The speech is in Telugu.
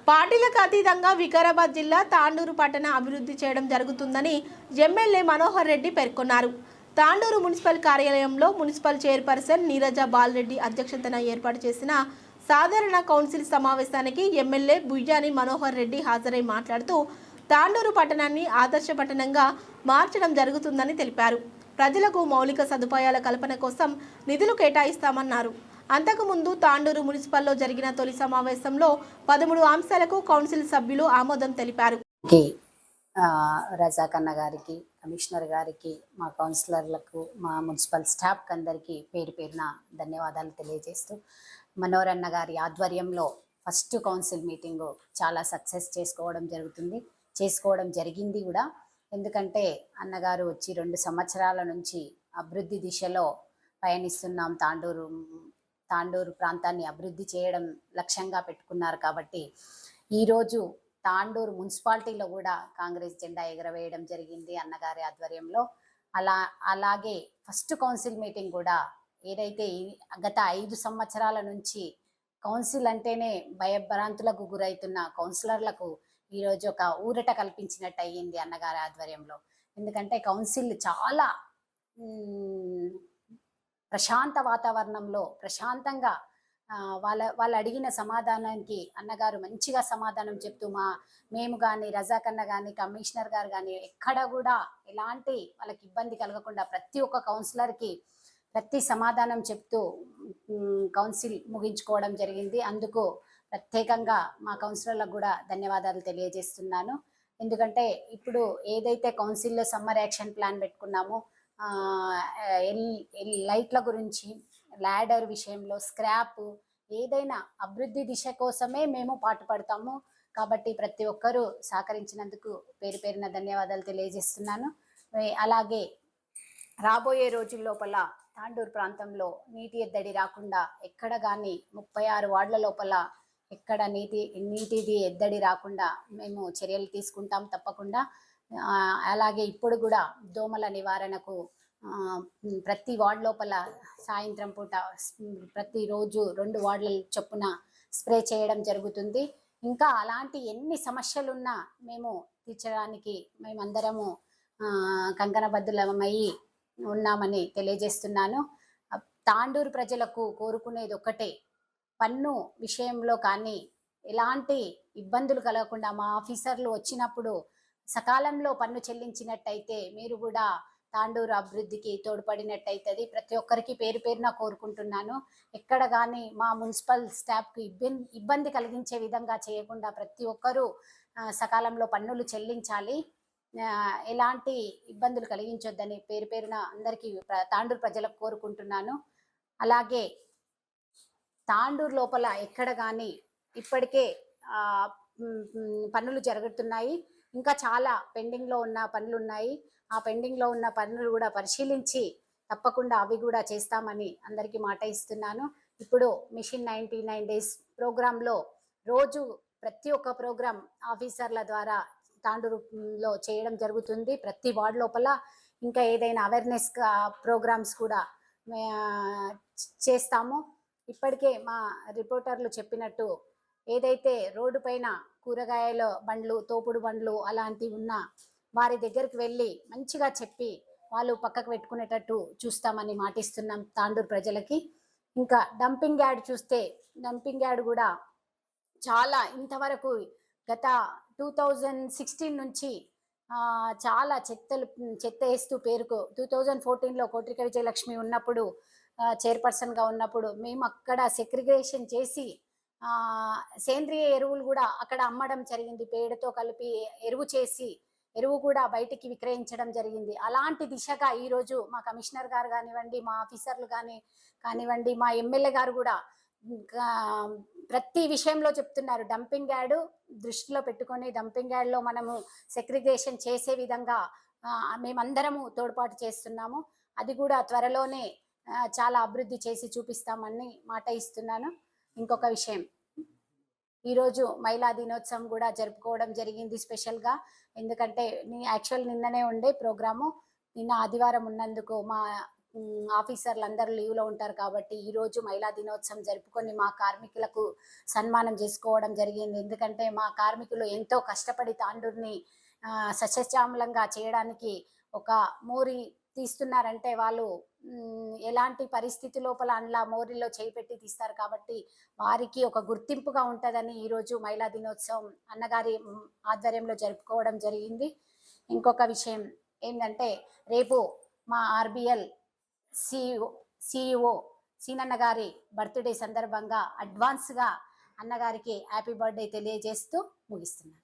పార్టీలకు అతీతంగా వికారాబాద్ జిల్లా తాండూరు పట్టణ అభివృద్ధి చేయడం జరుగుతుందని ఎమ్మెల్యే మనోహర్ రెడ్డి పేర్కొన్నారు. తాండూరు మున్సిపల్ కార్యాలయంలో మున్సిపల్ చైర్పర్సన్ నీరజ బాలరెడ్డి అధ్యక్షతన ఏర్పాటు చేసిన సాధారణ కౌన్సిల్ సమావేశానికి ఎమ్మెల్యే బుయ్యాని మనోహర్ రెడ్డి హాజరై మాట్లాడుతూ తాండూరు పట్టణాన్ని ఆదర్శ పట్టణంగా మార్చడం జరుగుతుందని తెలిపారు. ప్రజలకు మౌలిక సదుపాయాల కల్పన కోసం నిధులు కేటాయిస్తామన్నారు. అంతకుముందు తాండూరు మున్సిపల్లో జరిగిన తొలి సమావేశంలో 13 అంశాలకు కౌన్సిల్ సభ్యులు ఆమోదం తెలిపారు. రజాకన్న గారికి, కమిషనర్ గారికి, మా కౌన్సిలర్లకు, మా మున్సిపల్ స్టాఫ్ అందరికీ పేరు పేరున ధన్యవాదాలు తెలియజేస్తూ, మనోరన్న గారి ఆధ్వర్యంలో ఫస్ట్ కౌన్సిల్ మీటింగు చాలా సక్సెస్ చేసుకోవడం జరిగింది కూడా. ఎందుకంటే అన్నగారు వచ్చి 2 సంవత్సరాల నుంచి అభివృద్ధి దిశలో పయనిస్తున్నాం, తాండూరు ప్రాంతాన్ని అభివృద్ధి చేయడం లక్ష్యంగా పెట్టుకున్నారు. కాబట్టి ఈరోజు తాండూరు మున్సిపాలిటీలో కూడా కాంగ్రెస్ జెండా ఎగరవేయడం జరిగింది అన్నగారి ఆధ్వర్యంలో. అలాగే ఫస్ట్ కౌన్సిల్ మీటింగ్ కూడా ఏదైతే గత 5 సంవత్సరాల నుంచి కౌన్సిల్ అంటేనే భయభ్రాంతులకు గురైతున్న కౌన్సిలర్లకు ఈరోజు ఒక ఊరట కల్పించినట్టు అయ్యింది అన్నగారి ఆధ్వర్యంలో. ఎందుకంటే కౌన్సిల్ చాలా ప్రశాంత వాతావరణంలో ప్రశాంతంగా వాళ్ళు అడిగిన సమాధానానికి అన్నగారు మంచిగా సమాధానం చెప్తూ మేము కానీ, రజాకన్న కానీ, కమిషనర్ గారు కానీ ఎక్కడ కూడా ఎలాంటి వాళ్ళకి ఇబ్బంది కలగకుండా ప్రతి ఒక్క కౌన్సిలర్కి ప్రతి సమాధానం చెప్తూ కౌన్సిల్ ముగించుకోవడం జరిగింది. అందుకు ప్రత్యేకంగా మా కౌన్సిలర్లకు కూడా ధన్యవాదాలు తెలియజేస్తున్నాను. ఎందుకంటే ఇప్పుడు ఏదైతే కౌన్సిల్లో సమ్మర్ యాక్షన్ ప్లాన్ పెట్టుకున్నామో, లైట్ల గురించి, ల్యాడర్ విషయంలో, స్క్రాప్, ఏదైనా అభివృద్ధి దిశ కోసమే మేము పాటుపడతాము. కాబట్టి ప్రతి ఒక్కరూ సహకరించినందుకు పేరు పేరున ధన్యవాదాలు తెలియజేస్తున్నాను. అలాగే రాబోయే రోజుల్లోపల తాండూరు ప్రాంతంలో నీటి ఎద్దడి రాకుండా ఎక్కడ కానీ 36 వార్డుల లోపల ఎక్కడ నీటిది ఎద్దడి రాకుండా మేము చర్యలు తీసుకుంటాం తప్పకుండా. అలాగే ఇప్పుడు కూడా దోమల నివారణకు ప్రతి వార్డు లోపల సాయంత్రం పూట ప్రతిరోజు 2 వార్డుల చొప్పున స్ప్రే చేయడం జరుగుతుంది. ఇంకా అలాంటి ఎన్ని సమస్యలున్నా మేము తీర్చడానికి మేమందరము కంకణబద్ధులమై ఉన్నామని తెలియజేస్తున్నాను. తాండూరు ప్రజలకు కోరుకునేది ఒక్కటే, పన్ను విషయంలో కానీ ఎలాంటి ఇబ్బందులు కలగకుండా మా ఆఫీసర్లు వచ్చినప్పుడు సకాలంలో పన్ను చెల్లించినట్టయితే మీరు కూడా తాండూరు అభివృద్ధికి తోడ్పడినట్టయితుంది. ప్రతి ఒక్కరికి పేరు పేరున కోరుకుంటున్నాను. ఎక్కడ కానీ మా మున్సిపల్ స్టాఫ్కి ఇబ్బంది కలిగించే విధంగా చేయకుండా ప్రతి ఒక్కరూ సకాలంలో పన్నులు చెల్లించాలి, ఎలాంటి ఇబ్బందులు కలిగించొద్దని పేరు పేరున అందరికీ తాండూరు ప్రజలకు కోరుకుంటున్నాను. అలాగే తాండూరు లోపల ఎక్కడ కానీ ఇప్పటికే పనులు జరుగుతున్నాయి, ఇంకా చాలా పెండింగ్లో ఉన్న పనులు ఉన్నాయి. ఆ పెండింగ్లో ఉన్న పనులు కూడా పరిశీలించి తప్పకుండా అవి కూడా చేస్తామని అందరికీ మాట ఇస్తున్నాను. ఇప్పుడు మిషన్ 99 డేస్ ప్రోగ్రాంలో రోజు ప్రతి ఒక్క ప్రోగ్రాం ఆఫీసర్ల ద్వారా తాండూరులో చేయడం జరుగుతుంది. ప్రతి వార్డు లోపల ఇంకా ఏదైనా అవేర్నెస్ ప్రోగ్రామ్స్ కూడా చేస్తాము. ఇప్పటికే మా రిపోర్టర్లు చెప్పినట్టు ఏదైతే రోడ్డు పైన కూరగాయల బండ్లు, తోపుడు బండ్లు అలాంటివి ఉన్నా వారి దగ్గరికి వెళ్ళి మంచిగా చెప్పి వాళ్ళు పక్కకు పెట్టుకునేటట్టు చూస్తామని మాటిస్తున్నాం తాండూరు ప్రజలకి. ఇంకా డంపింగ్ యార్డ్ చూస్తే, డంపింగ్ యార్డ్ కూడా చాలా ఇంతవరకు గత 2016 నుంచి చాలా చెత్త వేస్తూ పేరుకు 2014లో కోట్రిక విజయలక్ష్మి ఉన్నప్పుడు చైర్పర్సన్గా ఉన్నప్పుడు మేము అక్కడ సెగ్రిగేషన్ చేసి సేంద్రియ ఎరువులు కూడా అక్కడ అమ్మడం జరిగింది. పేడతో కలిపి ఎరువు కూడా బయటికి విక్రయించడం జరిగింది. అలాంటి దిశగా ఈరోజు మా కమిషనర్ గారు కానివ్వండి, మా ఆఫీసర్లు కానివ్వండి, మా ఎమ్మెల్యే గారు కూడా ప్రతి విషయంలో చెప్తున్నారు. డంపింగ్ యార్డ్ దృష్టిలో పెట్టుకొని డంపింగ్ యార్డ్లో మనము సెగ్రిగేషన్ చేసే విధంగా మేమందరము తోడ్పాటు చేస్తున్నాము. అది కూడా త్వరలోనే చాలా అభివృద్ధి చేసి చూపిస్తామని మాట ఇస్తున్నాను. ఇంకొక విషయం, ఈరోజు మహిళా దినోత్సవం కూడా జరుపుకోవడం జరిగింది స్పెషల్గా. ఎందుకంటే యాక్చువల్ నిన్ననే ఉండే ప్రోగ్రాము, నిన్న ఆదివారం ఉన్నందుకు మా ఆఫీసర్లు అందరూ లీవ్లో ఉంటారు కాబట్టి ఈరోజు మహిళా దినోత్సవం జరుపుకొని మా కార్మికులకు సన్మానం చేసుకోవడం జరిగింది. ఎందుకంటే మా కార్మికులు ఎంతో కష్టపడి తాండూరుని సస్యశ్యామలంగా చేయడానికి ఒక మోరి తీస్తున్నారంటే వాళ్ళు ఎలాంటి పరిస్థితి లోపల అందులో మోరిలో చేయి పెట్టి తీస్తారు కాబట్టి వారికి ఒక గుర్తింపుగా ఉంటుందని ఈరోజు మహిళా దినోత్సవం అన్నగారి ఆధ్వర్యంలో జరుపుకోవడం జరిగింది. ఇంకొక విషయం ఏంటంటే రేపు మా ఆర్బిఎల్ సిఇఓ సీనన్న గారి బర్త్డే సందర్భంగా అడ్వాన్స్గా అన్నగారికి హ్యాపీ బర్త్డే తెలియజేస్తూ ముగిస్తున్నాను.